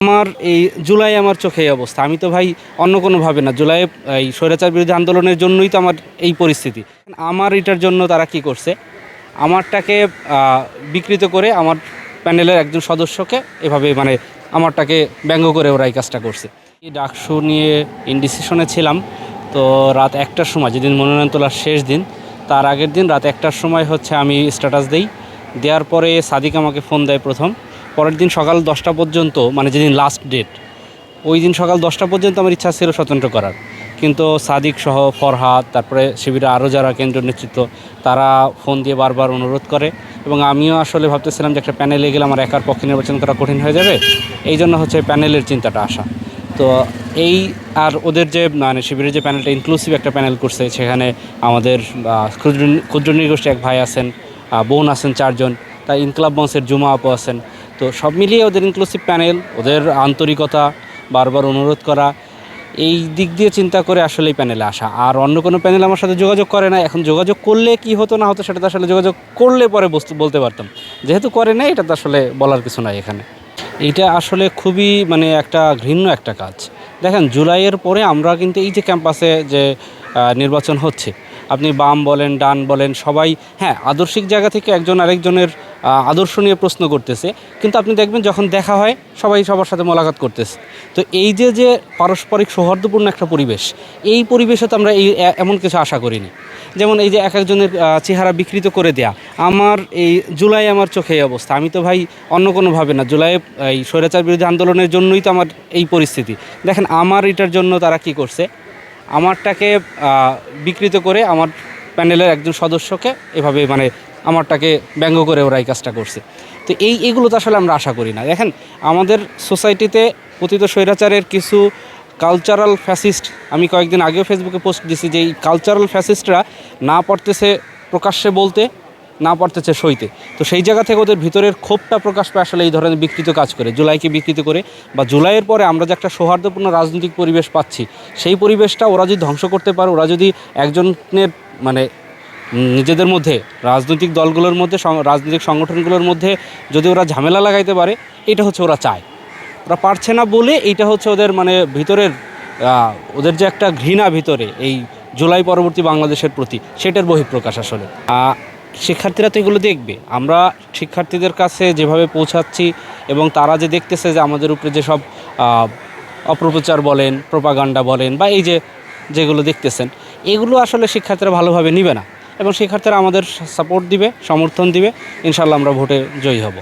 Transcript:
আমার এই জুলাই আমার চোখে এই অবস্থা। আমি তো ভাই অন্য কোনোভাবে না, জুলাই এই স্বৈরাচার বিরোধী আন্দোলনের জন্যই তো আমার এই পরিস্থিতি। আমার এটার জন্য তারা কি করছে, আমারটাকে বিকৃত করে আমার প্যানেলের একজন সদস্যকে এভাবে মানে আমারটাকে ব্যঙ্গ করে ওরা এই কাজটা করছে। এই ডাকসু নিয়ে ইনডিসিশনে ছিলাম। তো রাত 1টার সময়, যেদিন মনোনয়ন তোলার শেষ দিন, তার আগের দিন রাত 1টার সময় আমি স্ট্যাটাস দেই। দেওয়ার পরে সাদিক আমাকে ফোন দেয় প্রথম। পরের দিন সকাল 10টা পর্যন্ত, মানে যেদিন লাস্ট ডেট, ওই দিন সকাল 10টা পর্যন্ত আমার ইচ্ছা ছিল স্বতন্ত্র করার, কিন্তু সাদিক সহ ফরহাদ, তারপরে শিবিরের আরও যারা কেন্দ্রীয় নেতৃত্ব, তারা ফোন দিয়ে বারবার অনুরোধ করে। এবং আমিও আসলে ভাবতেছিলাম যে একটা প্যানেলে গেলে আমার একার পক্ষে নির্বাচন করা কঠিন হয়ে যাবে, এই জন্য প্যানেলের চিন্তাটা আসা। তো এই আর ওদের যে মানে শিবিরের যে প্যানেলটা ইনক্লুসিভ একটা প্যানেল করছে, সেখানে আমাদের ক্ষুদ্র নৃগোষ্ঠী এক ভাই আছেন, বোন আছেন 4জন, তাই ইনকলাব মঞ্চের জুমা আপু আছেন। তো সব মিলিয়ে ওদের ইনক্লুসিভ প্যানেল, ওদের আন্তরিকতা, বারবার অনুরোধ করা, এই দিক দিয়ে চিন্তা করে আসলে এই প্যানেলে আসা। আর অন্য কোনো প্যানেল আমার সাথে যোগাযোগ করে না। এখন যোগাযোগ করলে কি হতো না হতো সেটা তো আসলে যোগাযোগ করলে পরে বলতে পারতাম, যেহেতু করে না, এটা তো আসলে বলার কিছু নাই এখানে। এইটা আসলে খুবই মানে একটা ঘৃণ্য একটা কাজ। দেখেন, জুলাইয়ের পরে আমরা কিন্তু এই যে ক্যাম্পাসে যে নির্বাচন হচ্ছে, আপনি বাম বলেন ডান বলেন সবাই, হ্যাঁ, আদর্শিক জায়গা থেকে একজন আরেকজনের আদর্শ নিয়ে প্রশ্ন করতেছে, কিন্তু আপনি দেখবেন যখন দেখা হয় সবাই সবার সাথে মোলাকাত করতেছে। তো এই যে পারস্পরিক সৌহার্দ্যপূর্ণ একটা পরিবেশ, এই পরিবেশে তো আমরা এমন কিছু আশা করিনি। যেমন এই যে এক একজনের চেহারা বিকৃত করে দেয়া, আমার এই জুলাই আমার চোখে এই অবস্থা। আমি তো ভাই অন্য কোনোভাবে না, জুলাই এই স্বৈরাচার বিরোধী আন্দোলনের জন্যই তো আমার এই পরিস্থিতি। দেখেন, আমার এটার জন্য তারা কি করছে, আমারটাকে বিকৃত করে আমার প্যানেলের একজন সদস্যকে এভাবে মানে আমারটাকে ব্যঙ্গ করে ওরা এই কাজটা করছে। তো এইগুলো তো আসলে আমরা আশা করি না। দেখেন, আমাদের সোসাইটিতে পতিত স্বৈরাচারের কিছু কালচারাল ফ্যাসিস্ট, আমি কয়েকদিন আগেও ফেসবুকে পোস্ট দিছি যে এই কালচারাল ফ্যাসিস্টরা না পারতেছে প্রকাশ্যে বলতে, না পারতেছে সইতে। তো সেই জায়গা থেকে ওদের ভিতরের ক্ষোভটা প্রকাশ পায় আসলে এই ধরনের বিকৃত কাজ করে, জুলাইকে বিকৃত করে, বা জুলাইয়ের পরে আমরা যে একটা সৌহার্দ্যপূর্ণ রাজনৈতিক পরিবেশ পাচ্ছি, সেই পরিবেশটা ওরা যদি ধ্বংস করতে পারে, ওরা যদি একজনের মানে নিজেদের মধ্যে, রাজনৈতিক দলগুলোর মধ্যে, রাজনৈতিক সংগঠনগুলোর মধ্যে যদি ওরা ঝামেলা লাগাইতে পারে, এটা ওরা চায়। ওরা পারছে না বলে এইটা ওদের মানে ভিতরের ওদের যে একটা ঘৃণা ভিতরে এই জুলাই পরবর্তী বাংলাদেশের প্রতি, সেটার বহিঃপ্রকাশ আসলে। শিক্ষার্থীরা তো এগুলো দেখবে, আমরা শিক্ষার্থীদের কাছে যেভাবে পৌঁছাচ্ছি এবং তারা যে দেখতেছে যে আমাদের উপরে যেসব অপপ্রচার বলেন, প্রোপাগান্ডা বলেন, বা এই যেগুলো দেখতেছেন, এগুলো আসলে শিক্ষার্থীরা ভালোভাবে নিবে না, এবং শিক্ষার্থীরা আমাদের সাপোর্ট দিবে, সমর্থন দিবে। ইনশাল্লাহ আমরা ভোটে জয়ী হব।